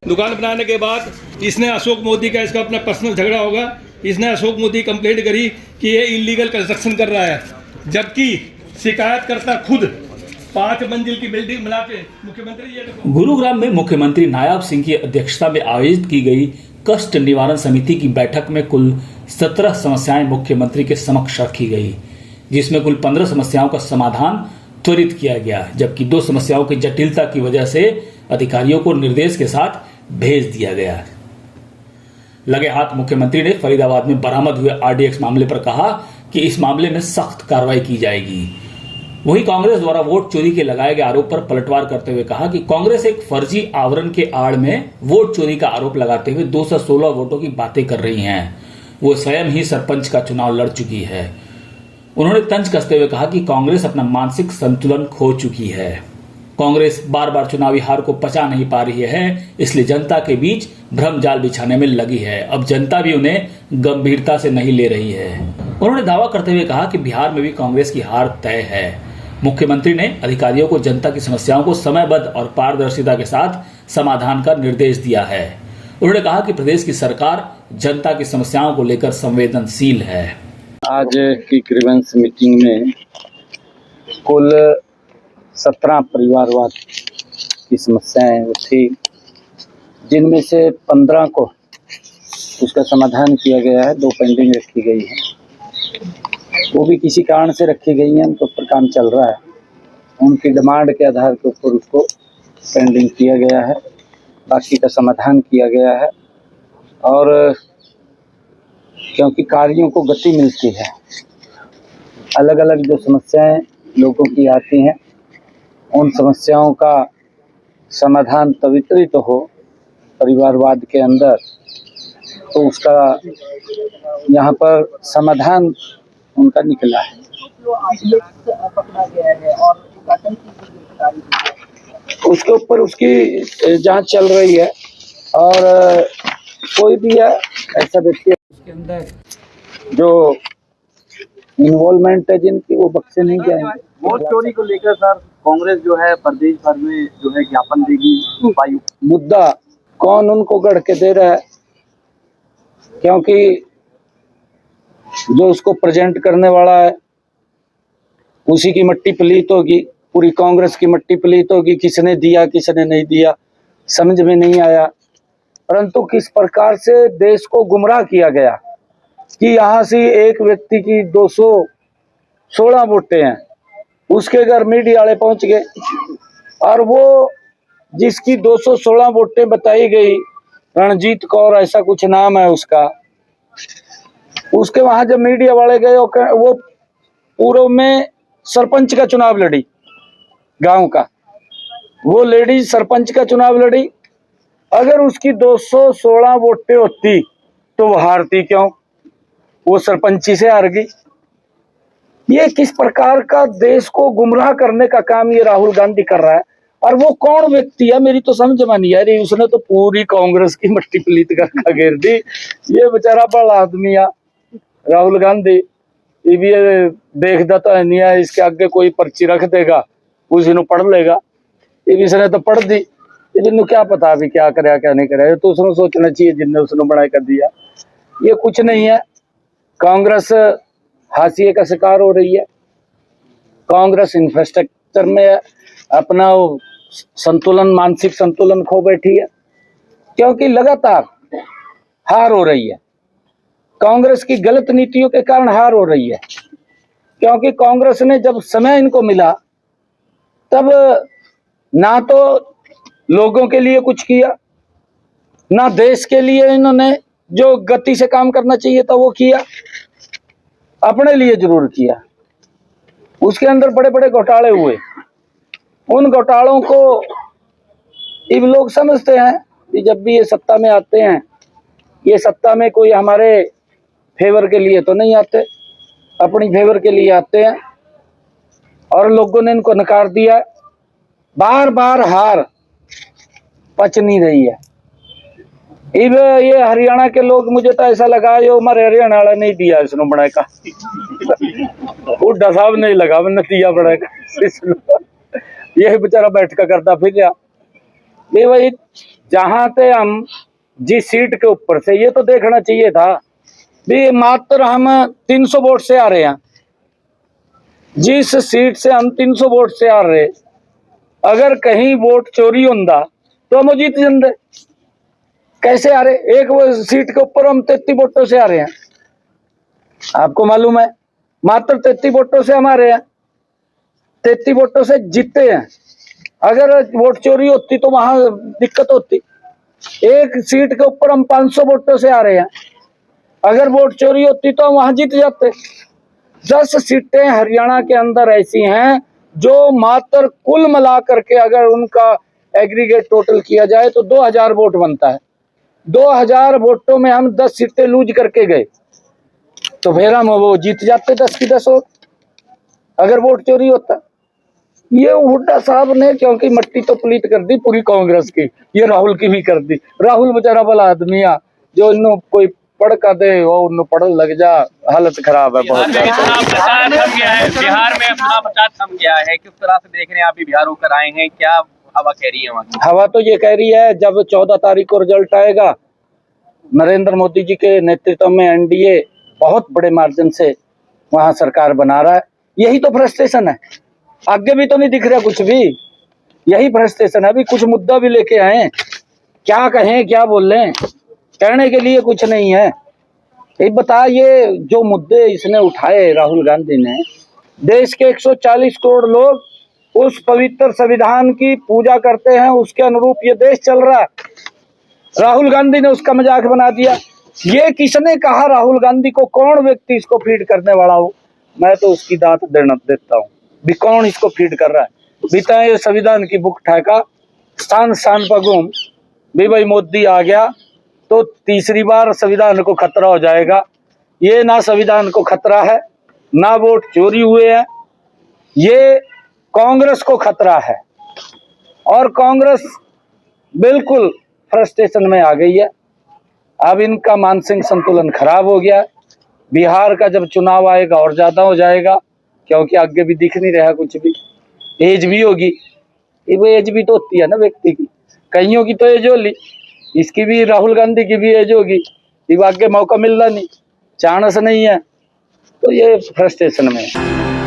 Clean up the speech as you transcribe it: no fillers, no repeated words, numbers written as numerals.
दुकान बनाने के बाद इसने अशोक मोदी का इसका अपना पर्सनल झगड़ा होगा, इसने अशोक मोदी कंप्लेंट करी कि ये इलीगल कंस्ट्रक्शन कर रहा है, जबकि शिकायत करता खुद 5 मंजिल की बिल्डिंग बना के मुख्यमंत्री। गुरुग्राम में मुख्यमंत्री नायब सिंह की अध्यक्षता में आयोजित की गई कष्ट निवारण समिति की बैठक में कुल 17 समस्याएं मुख्यमंत्री के समक्ष रखी गई, जिसमें कुल 15 समस्याओं का समाधान त्वरित किया गया, जबकि 2 समस्याओं की जटिलता की वजह से अधिकारियों को निर्देश के साथ भेज दिया गया। लगे हाथ मुख्यमंत्री ने फरीदाबाद में बरामद हुए आरडीएक्स मामले पर कहा कि इस मामले में सख्त कार्रवाई की जाएगी। वहीं कांग्रेस द्वारा वोट चोरी के लगाए गए आरोप पर पलटवार करते हुए कहा कि कांग्रेस एक फर्जी आवरण के आड़ में वोट चोरी का आरोप लगाते हुए 216 वोटों की बातें कर रही हैं। वो स्वयं ही सरपंच का चुनाव लड़ चुकी है। उन्होंने तंज कसते हुए कहा कि कांग्रेस अपना मानसिक संतुलन खो चुकी है। कांग्रेस बार बार चुनावी हार को पचा नहीं पा रही है, इसलिए जनता के बीच भ्रम जाल बिछाने में लगी है। अब जनता भी उन्हें गंभीरता से नहीं ले रही है। उन्होंने दावा करते हुए कहा कि बिहार में भी कांग्रेस की हार तय है। मुख्यमंत्री ने अधिकारियों को जनता की समस्याओं को समयबद्ध और पारदर्शिता के साथ समाधान का निर्देश दिया है। उन्होंने कहा कि प्रदेश की सरकार जनता की समस्याओं को लेकर संवेदनशील है। आज की ग्रीवेंस मीटिंग में कुल 17 परिवारवाद की समस्याएं थी, जिनमें से 15 को उसका समाधान किया गया है, 2 पेंडिंग रखी गई है। वो भी किसी कारण से रखी गई हैं, उनके ऊपर काम चल रहा है। उनकी डिमांड के आधार के ऊपर उसको पेंडिंग किया गया है, बाकी का समाधान किया गया है। और क्योंकि कार्यों को गति मिलती है, अलग अलग जो समस्याएं लोगों की आती हैं, उन समस्याओं का समाधान त्वरित हो परिवारवाद के अंदर, तो उसका यहाँ पर समाधान उनका निकला है। उसके ऊपर उसकी जांच चल रही है, और कोई भी है ऐसा व्यक्ति उसके अंदर जो इन्वॉल्वमेंट है जिनकी, वो बख्शे नहीं जाएंगे। वोट चोरी को लेकर सर कांग्रेस जो है प्रदेश भर में जो है ज्ञापन देगी। वायु मुद्दा कौन उनको गढ़ के दे रहा है, क्योंकि जो उसको प्रेजेंट करने वाला है उसी की मट्टी पलीत होगी, पूरी कांग्रेस की मट्टी पलीत होगी। किसने दिया किसने नहीं दिया समझ में नहीं आया, परंतु किस प्रकार से देश को गुमराह किया गया कि यहाँ से एक व्यक्ति की 216 वोटें हैं, उसके घर मीडिया वाले पहुंच गए, और वो जिसकी 216 वोटें बताई गई, रणजीत कौर ऐसा कुछ नाम है उसका, उसके वहां जब मीडिया वाले गए, वो पूर्व में सरपंच का चुनाव लड़ी, गांव का वो लेडीज सरपंच का चुनाव लड़ी। अगर उसकी 216 वोटें होती तो वो हारती क्यों? वो सरपंची से हार गई। ये किस प्रकार का देश को गुमराह करने का काम ये राहुल गांधी कर रहा है। और वो कौन व्यक्ति है, मेरी तो समझ में नहीं आ रही। उसने तो पूरी कांग्रेस की मट्टी पलीत कर घेर दी। ये बेचारा बड़ा आदमी है राहुल गांधी, ये भी देखता तो है नहीं है, इसके आगे कोई पर्ची रख देगा, उसी ने पढ़ लेगा। ये भी इसने तो पढ़ दी, जिन्होंने क्या पता अभी क्या करे क्या नहीं करे, तो उसने सोचना चाहिए जिनने उसने बनाए कर दिया। ये कुछ नहीं है, कांग्रेस हाशिए का शिकार हो रही है। कांग्रेस इंफ्रास्ट्रक्चर में अपना संतुलन, मानसिक संतुलन खो बैठी है, क्योंकि लगातार हार हो रही है। कांग्रेस की गलत नीतियों के कारण हार हो रही है, क्योंकि कांग्रेस ने जब समय इनको मिला तब ना तो लोगों के लिए कुछ किया, ना देश के लिए इन्होंने जो गति से काम करना चाहिए था वो किया, अपने लिए जरूर किया। उसके अंदर बड़े बड़े घोटाले हुए। उन घोटालों को ये लोग समझते हैं कि जब भी ये सत्ता में आते हैं, ये सत्ता में कोई हमारे फेवर के लिए तो नहीं आते, अपनी फेवर के लिए आते हैं, और लोगों ने इनको नकार दिया। बार बार हार पच नहीं रही है। ये हरियाणा के लोग, मुझे तो ऐसा लगा ये हमारे हरियाणा वाला नहीं दिया इसने बनाए का उड्डा साहब नहीं लगा मैंने दिया बनाए का, ये बेचारा बैठ कर करता फिर गया। भी वही जहां से हम जिस सीट के ऊपर से, ये तो देखना चाहिए था भी मात्र हम 300 वोट से आ रहे हैं, जिस सीट से हम 300 वोट से आ रहे, अगर कहीं वोट चोरी होंदा तो हम जीत जाते। कैसे आ रहे? एक वो सीट के ऊपर हम 33 वोटों से आ रहे हैं, आपको मालूम है, मात्र 33 वोटों से हम आ रहे हैं, 33 वोटों से जीतते हैं। अगर वोट चोरी होती तो वहां दिक्कत होती। एक सीट के ऊपर हम 500 वोटों से आ रहे हैं, अगर वोट चोरी होती तो हम वहां जीत जाते। 10 सीटें हरियाणा के अंदर ऐसी हैं जो मात्र कुल मिला करके अगर उनका एग्रीगेट टोटल किया जाए तो 2000 वोट बनता है। 2000 वोटों में हम 10 सीटें लूज करके गए, तो फिर हम वो जीत जाते 10 की 10 वोट, अगर वोट चोरी होता। ये हुड्डा साहब ने क्योंकि मट्टी तो पलीत कर दी पूरी कांग्रेस की, ये राहुल की भी कर दी। राहुल बेचारा भला आदमी आ, जो इन्हों कोई पढ़ का दे और उन्हों पढ़ लग जा, हालत खराब है बहुत। बिहार में चुनाव प्रचार थम गया है, किस तरह से देख रहे हैं? आप भी बिहार होकर आए हैं, क्या हवा कह रही है वहाँ की? हवा तो ये कह रही है जब 14 तारीख को रिजल्ट आएगा, नरेंद्र मोदी जी के नेतृत्व में एनडीए बहुत बड़े मार्जिन से वहां सरकार बना रहा है। यही तो फ्रस्ट्रेशन है, आगे भी तो नहीं दिख रहा कुछ भी, यही फ्रस्ट्रेशन है। अभी कुछ मुद्दा भी लेके आए, क्या कहें क्या बोलें, कहने के लिए कुछ नहीं है। एक बता, ये जो मुद्दे इसने उठाए राहुल गांधी ने, देश के 140 करोड़ लोग उस पवित्र संविधान की पूजा करते हैं, उसके अनुरूप ये देश चल रहा है। राहुल गांधी ने उसका मजाक बना दिया। ये किसने कहा राहुल गांधी को? कौन व्यक्ति इसको फीड करने वाला हो? मैं तो उसकी दात देता हूँ भी कौन इसको फीड कर रहा है। बीता ये संविधान की बुक ठाका स्थान स्थान पर घूम भी, भाई मोदी आ गया तो तीसरी बार संविधान को खतरा हो जाएगा। ये ना संविधान को खतरा है, ना वोट चोरी हुए हैं, ये कांग्रेस को खतरा है। और कांग्रेस बिल्कुल फ्रस्ट्रेशन में आ गई है। अब इनका मानसिक संतुलन खराब हो गया। बिहार का जब चुनाव आएगा और ज्यादा हो जाएगा, क्योंकि आगे भी दिख नहीं रहा कुछ भी। एज भी होगी, वो एज भी तो होती है ना व्यक्ति की, कईयों की तो एज होली, इसकी भी, राहुल गांधी की भी एज होगी, आगे मौका मिल रहा नहीं, चांस नहीं है, तो ये फ्रस्ट्रेशन में है।